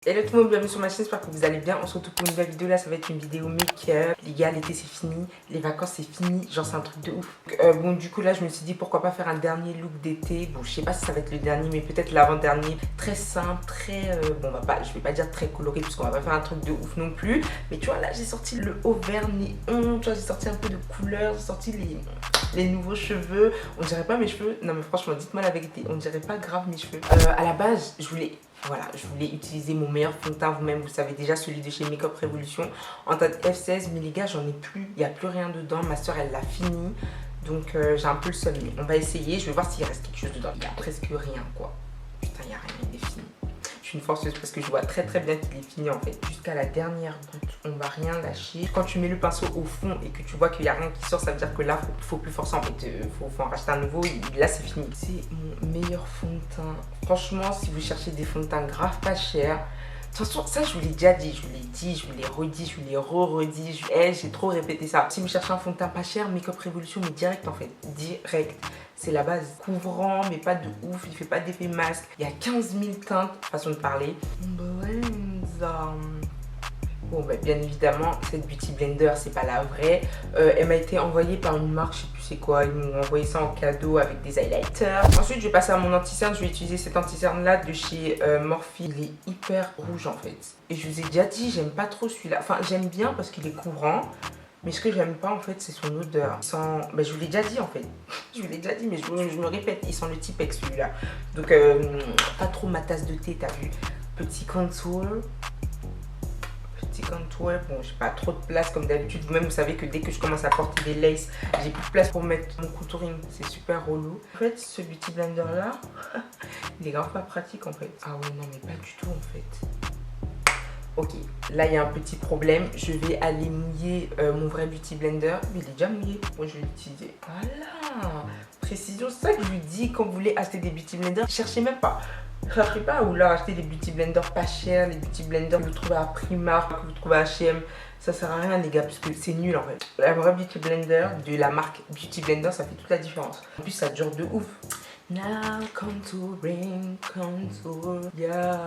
Hello tout le monde, bienvenue sur ma chaîne, j'espère que vous allez bien. On se retrouve pour une nouvelle vidéo. Là ça va être une vidéo make-up. Les gars, l'été c'est fini, les vacances c'est fini, genre c'est un truc de ouf. Bon du coup là je me suis dit pourquoi pas faire un dernier look d'été. Bon je sais pas si ça va être le dernier mais peut-être l'avant-dernier. Très simple, très bon je vais pas dire très coloré puisqu'on va pas faire un truc de ouf non plus. Mais tu vois là j'ai sorti le haut vert néon, tu vois j'ai sorti un peu de couleur, j'ai sorti les nouveaux cheveux. On dirait pas mes cheveux, non mais franchement dites-moi la vérité, on dirait pas grave mes cheveux. À la base je voulais utiliser mon meilleur fond de teint, vous-même vous savez déjà, celui de chez Makeup Revolution en teinte F16, mais les gars j'en ai plus, il n'y a plus rien dedans, ma soeur elle l'a fini, donc j'ai un peu le seum, mais on va essayer, je vais voir s'il reste quelque chose dedans. Il n'y a presque rien quoi, putain il n'y a rien, il est fini. Je suis une forceuse parce que je vois très bien qu'il est fini en fait. Jusqu'à la dernière goutte, on va rien lâcher. Quand tu mets le pinceau au fond et que tu vois qu'il n'y a rien qui sort, ça veut dire que là, faut plus forcer en fait. Faut en racheter un nouveau. Là, c'est fini. C'est mon meilleur fond de teint. Franchement, si vous cherchez des fonds de teint grave pas chers, de toute façon, ça je vous l'ai déjà dit, je vous l'ai dit, je vous l'ai redit, je vous l'ai redit. J'ai trop répété ça. Si vous cherchez un fond de teint pas cher, Makeup Revolution, mais direct en fait. Direct. C'est la base, couvrant, mais pas de ouf, il fait pas d'effet masque. Il y a 15 000 teintes, façon de parler. Bon, bah, bien évidemment, cette Beauty Blender, c'est pas la vraie. Elle m'a été envoyée par une marque, je sais plus c'est quoi. Ils m'ont envoyé ça en cadeau avec des highlighters. Ensuite, je vais passer à mon anti-cerne. Je vais utiliser cet anti-cerne là de chez Morphe. Il est hyper rouge en fait. Et je vous ai déjà dit, j'aime pas trop celui-là. Enfin, j'aime bien parce qu'il est couvrant. Mais ce que j'aime pas en fait c'est son odeur. Il sent... bah, je vous l'ai déjà dit en fait. Je vous l'ai déjà dit mais je me répète. Il sent le Tipex celui-là. Donc pas trop ma tasse de thé, t'as vu. Petit contour. Petit contour. Bon j'ai pas trop de place comme d'habitude. Vous-même vous savez que dès que je commence à porter des laces, j'ai plus de place pour mettre mon contouring. C'est super relou. En fait ce Beauty Blender là, il est grave pas pratique en fait. Ah ouais non mais pas du tout en fait. Ok, là il y a un petit problème, je vais aller mouiller mon vrai Beauty Blender. Mais il est déjà mouillé, moi je vais l'utiliser. Voilà, précision, c'est ça que je lui dis quand vous voulez acheter des Beauty Blenders. Cherchez même pas, cherchez pas à vouloir acheter des Beauty Blenders pas chers, les Beauty Blenders que vous trouvez à Primark, que vous trouvez à H&M. Ça sert à rien les gars, parce que c'est nul en fait. La vraie Beauty Blender de la marque Beauty Blender, ça fait toute la différence. En plus ça dure de ouf. Now contouring, contour, yes.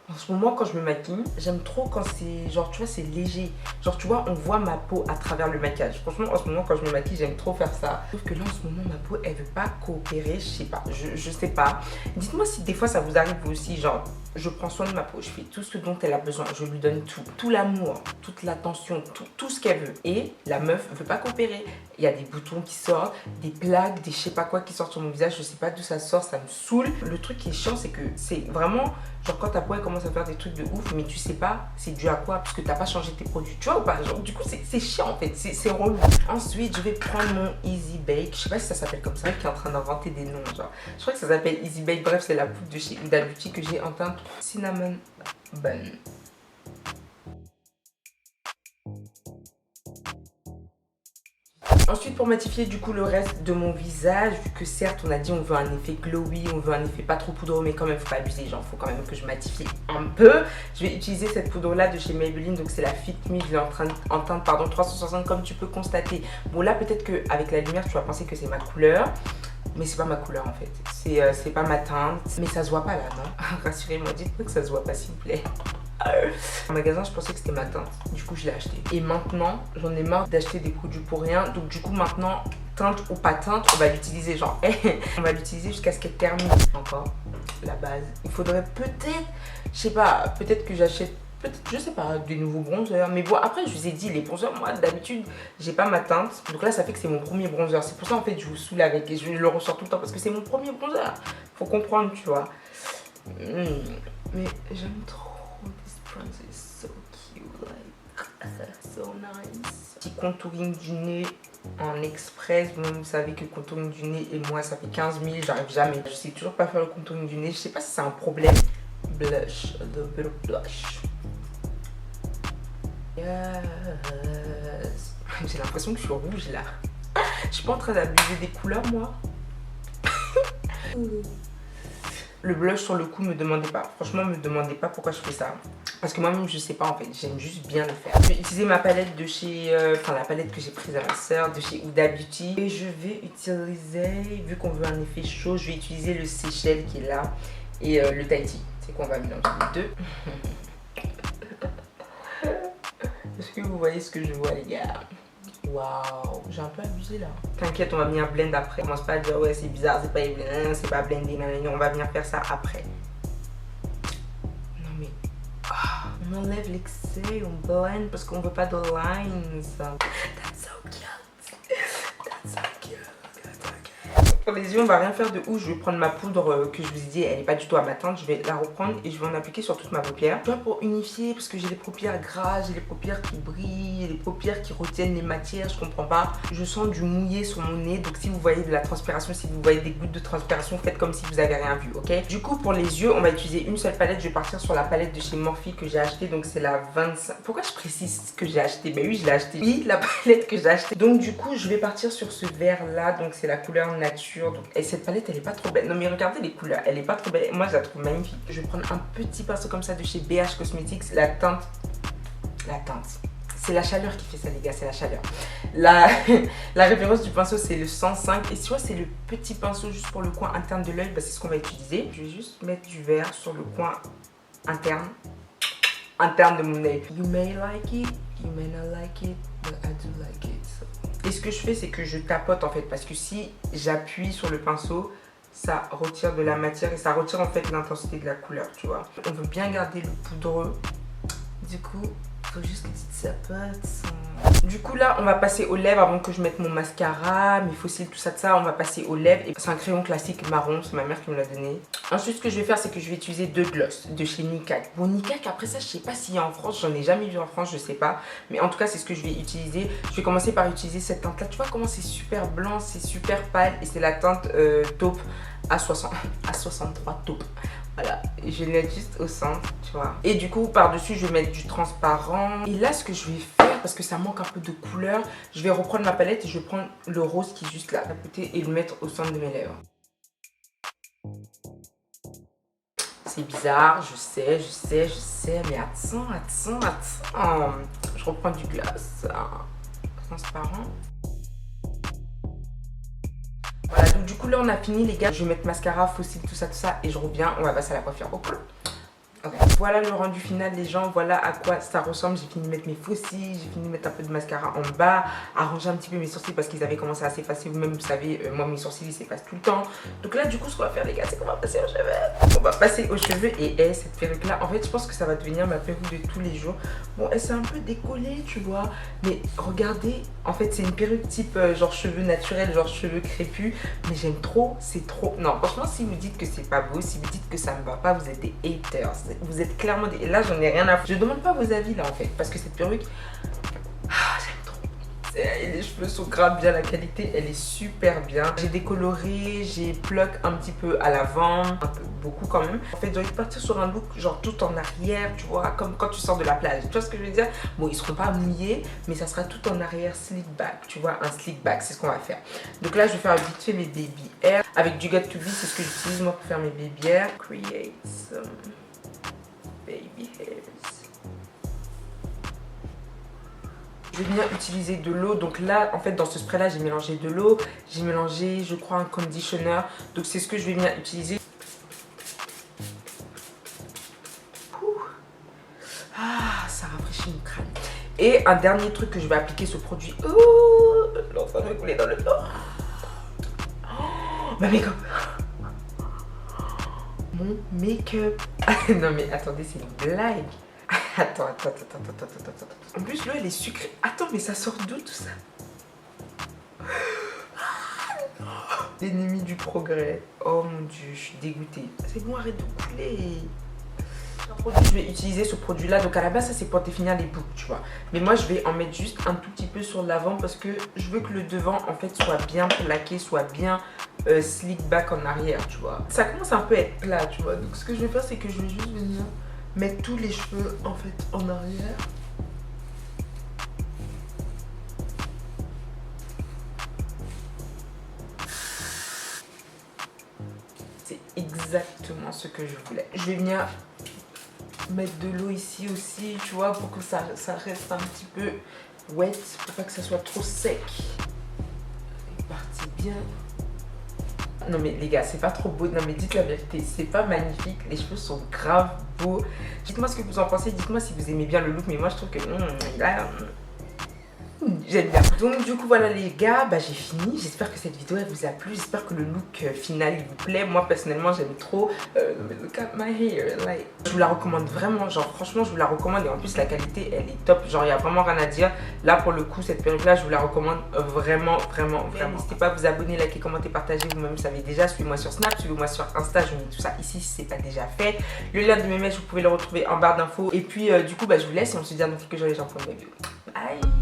En ce moment quand je me maquille, j'aime trop quand c'est genre tu vois c'est léger. Genre tu vois on voit ma peau à travers le maquillage. Franchement en ce moment quand je me maquille j'aime trop faire ça. Sauf que là en ce moment ma peau elle veut pas coopérer, je sais pas, je sais pas. Dites-moi si des fois ça vous arrive vous aussi, genre je prends soin de ma peau, je fais tout ce dont elle a besoin, je lui donne tout l'amour, toute l'attention, tout ce qu'elle veut. Et la meuf veut pas coopérer. Il y a des boutons qui sortent, des plaques, des je sais pas quoi qui sortent sur mon visage, je sais pas d'où ça sort, ça me saoule. Le truc qui est chiant c'est que c'est vraiment genre quand ta peau elle commence à faire des trucs de ouf mais tu sais pas c'est dû à quoi parce que t'as pas changé tes produits, tu vois ou pas, genre du coup c'est chiant en fait, c'est relou. Ensuite je vais prendre mon Easy Bake, je sais pas si ça s'appelle comme ça, qui est en train d'inventer des noms genre, je crois que ça s'appelle Easy Bake, bref c'est la poudre de chez Huda Beauty que j'ai en teinte Cinnamon Bun. Ensuite pour matifier du coup le reste de mon visage, vu que certes on a dit on veut un effet glowy, on veut un effet pas trop poudreux mais quand même faut pas abuser, genre faut quand même que je matifie un peu. Je vais utiliser cette poudre là de chez Maybelline, donc c'est la Fit Me, je l'ai en teinte pardon 360 comme tu peux constater. Bon là peut-être qu'avec la lumière tu vas penser que c'est ma couleur. Mais c'est pas ma couleur en fait, c'est pas ma teinte. Mais ça se voit pas là non. Rassurez-moi, dites-moi que ça se voit pas s'il vous plaît. En magasin je pensais que c'était ma teinte, du coup je l'ai acheté. Et maintenant j'en ai marre d'acheter des produits pour rien. Donc du coup maintenant teinte ou pas teinte, on va l'utiliser genre on va l'utiliser jusqu'à ce qu'elle termine. Encore la base. Il faudrait peut-être, je sais pas, peut-être que j'achète je sais pas, des nouveaux bronzers. Mais bon après je vous ai dit les bronzers, moi d'habitude j'ai pas ma teinte. Donc là ça fait que c'est mon premier bronzer. C'est pour ça en fait je vous saoule avec et je le ressors tout le temps parce que c'est mon premier bronzer. Faut comprendre tu vois. Mais j'aime trop. This bronzer is so cute, like so nice. Petit contouring du nez en express. Vous savez que le contouring du nez et moi ça fait 15 000, j'arrive jamais. Je sais toujours pas faire le contouring du nez. Je sais pas si c'est un problème. Blush, a little bit of blush. Yes. J'ai l'impression que je suis rouge là. Je suis pas en train d'abuser des couleurs moi. Le blush sur le cou, me demandez pas. Franchement, me demandez pas pourquoi je fais ça. Parce que moi-même, je sais pas en fait. J'aime juste bien le faire. Je vais utiliser ma palette de chez... Enfin, la palette que j'ai prise à ma soeur de chez Huda Beauty. Et je vais utiliser, vu qu'on veut un effet chaud, je vais utiliser le Seychelles qui est là. Et le Tahiti. C'est qu'on va mélanger les deux. Est-ce que vous voyez ce que je vois, les gars? Waouh, j'ai un peu abusé là. T'inquiète, on va venir blend après. Commence pas à dire ouais c'est bizarre, c'est pas blendé, on va venir faire ça après. Non mais on enlève l'excès, on blend parce qu'on veut pas de lines. That's so cute. That's so cute. Pour les yeux, on va rien faire de ouf. Je vais prendre ma poudre que je vous ai dit, elle n'est pas du tout à ma teinte. Je vais la reprendre et je vais en appliquer sur toute ma paupière. Tu vois, pour unifier, parce que j'ai les paupières grasses, j'ai les paupières qui brillent, j'ai les paupières qui retiennent les matières, je comprends pas. Je sens du mouillé sur mon nez. Donc si vous voyez de la transpiration, si vous voyez des gouttes de transpiration, faites comme si vous avez rien vu, ok? Du coup, pour les yeux, on va utiliser une seule palette. Je vais partir sur la palette de chez Morphe que j'ai acheté. Donc c'est la 25. Pourquoi je précise ce que j'ai acheté? Ben oui, je l'ai acheté. Oui, la palette que j'ai acheté. Donc du coup, je vais partir sur ce vert là. Donc c'est la couleur nature. Donc, et cette palette elle est pas trop belle. Non mais regardez les couleurs, elle est pas trop belle. Moi je la trouve magnifique. Je vais prendre un petit pinceau comme ça de chez BH Cosmetics. La teinte. C'est la chaleur qui fait ça les gars, c'est la chaleur. La référence du pinceau c'est le 105. Et tu vois c'est le petit pinceau juste pour le coin interne de l'œil. Bah, c'est ce qu'on va utiliser. Je vais juste mettre du vert sur le coin interne de mon œil. You may like it, you may not like it, but I do like it. So. Et ce que je fais, c'est que je tapote en fait. Parce que si j'appuie sur le pinceau, ça retire de la matière et ça retire en fait l'intensité de la couleur, tu vois. On veut bien garder le poudreux. Du coup, il faut juste que tu tapotes. Du coup là on va passer aux lèvres avant que je mette mon mascara, mes fossiles, tout ça de ça. On va passer aux lèvres. C'est un crayon classique marron, c'est ma mère qui me l'a donné. Ensuite ce que je vais faire c'est que je vais utiliser deux gloss de chez Nikak. Bon Nikak après ça je sais pas s'il y a en France, j'en ai jamais vu en France, je sais pas. Mais en tout cas c'est ce que je vais utiliser. Je vais commencer par utiliser cette teinte là. Tu vois comment c'est super blanc, c'est super pâle. Et c'est la teinte taupe à 63 taupe. Voilà, je vais le mettre juste au centre, tu vois. Et du coup, par-dessus, je vais mettre du transparent. Et là, ce que je vais faire, parce que ça manque un peu de couleur, je vais reprendre ma palette et je vais prendre le rose qui est juste là, à côté, et le mettre au centre de mes lèvres. C'est bizarre, je sais, mais attends. Je reprends du gloss transparent. Voilà, donc du coup là on a fini les gars. Je vais mettre mascara, fossile, tout ça et je reviens, on va passer à la coiffure. Ok. Voilà le rendu final les gens, voilà à quoi ça ressemble. J'ai fini de mettre mes fossiles, j'ai fini de mettre un peu de mascara en bas, arranger un petit peu mes sourcils parce qu'ils avaient commencé à s'effacer. Vous-même vous savez, moi mes sourcils ils s'effacent tout le temps. Donc là du coup ce qu'on va faire les gars, c'est qu'on va passer aux cheveux. On va passer aux cheveux et cette perruque là, en fait je pense que ça va devenir ma perruque de tous les jours. Bon elle s'est un peu décollée tu vois, mais regardez, en fait c'est une perruque type genre cheveux naturels, genre cheveux crépus. Mais j'aime trop, c'est trop. Non franchement si vous dites que c'est pas beau, si vous dites que ça ne va pas, vous êtes des haters. Vous êtes clairement des... Et là j'en ai rien à foutre. Je demande pas vos avis là en fait. Parce que cette perruque, j'aime trop. Et les cheveux sont grave bien, la qualité elle est super bien. J'ai décoloré, j'ai pluck un petit peu à l'avant, un peu beaucoup quand même. En fait j'ai envie de partir sur un look genre tout en arrière, tu vois, comme quand tu sors de la plage. Tu vois ce que je veux dire? Bon ils seront pas mouillés, mais ça sera tout en arrière, slick back, tu vois, un slick back, c'est ce qu'on va faire. Donc là je vais faire vite fait mes baby hair. Avec du Got To Be, c'est ce que j'utilise moi pour faire mes baby hair. Create some baby hairs. Je vais venir utiliser de l'eau. Donc là, en fait, dans ce spray là, j'ai mélangé de l'eau. J'ai mélangé, je crois, un conditioner. Donc c'est ce que je vais venir utiliser. Ah, ça rafraîchit mon crâne. Et un dernier truc que je vais appliquer ce produit. Oh, l'eau va me couler dans le dos. Oh, ma make-up. Mon make-up. Non mais attendez, c'est une blague. Attends. En plus, l'eau, elle est sucrée. Attends, mais ça sort d'où tout ça? L'ennemi du progrès. Oh mon dieu, je suis dégoûtée. C'est bon, arrête de couler. Je vais utiliser ce produit là. Donc à la base ça c'est pour définir les boucles tu vois. Mais moi je vais en mettre juste un tout petit peu sur l'avant parce que je veux que le devant en fait soit bien plaqué, soit bien slick back en arrière tu vois. Ça commence un peu à être plat tu vois. Donc ce que je vais faire c'est que je vais juste venir mettre tous les cheveux en fait en arrière. C'est exactement ce que je voulais. Je vais venir mettre de l'eau ici aussi, tu vois, pour que ça reste un petit peu wet, pour pas que ça soit trop sec. C'est parti bien. Non mais les gars, c'est pas trop beau. Non mais dites la vérité, c'est pas magnifique. Les cheveux sont grave beaux. Dites-moi ce que vous en pensez. Dites-moi si vous aimez bien le look. Mais moi je trouve que là, j'aime bien. Donc du coup voilà les gars, bah j'ai fini. J'espère que cette vidéo elle vous a plu. J'espère que le look final il vous plaît. Moi personnellement j'aime trop. Look at my hair. Like, je vous la recommande vraiment. Genre franchement je vous la recommande. Et en plus la qualité elle est top. Genre il n'y a vraiment rien à dire. Là pour le coup cette perruque là je vous la recommande vraiment. N'hésitez pas à vous abonner, liker, commenter, partager. Vous-même savez déjà. Suivez-moi sur Snap, suivez-moi sur Insta. Je mets tout ça ici si c'est pas déjà fait. Le lien de mes messages vous pouvez le retrouver en barre d'infos. Et puis du coup bah je vous laisse et on se dit à dans quelques jours les gens pour une vidéo. Bye.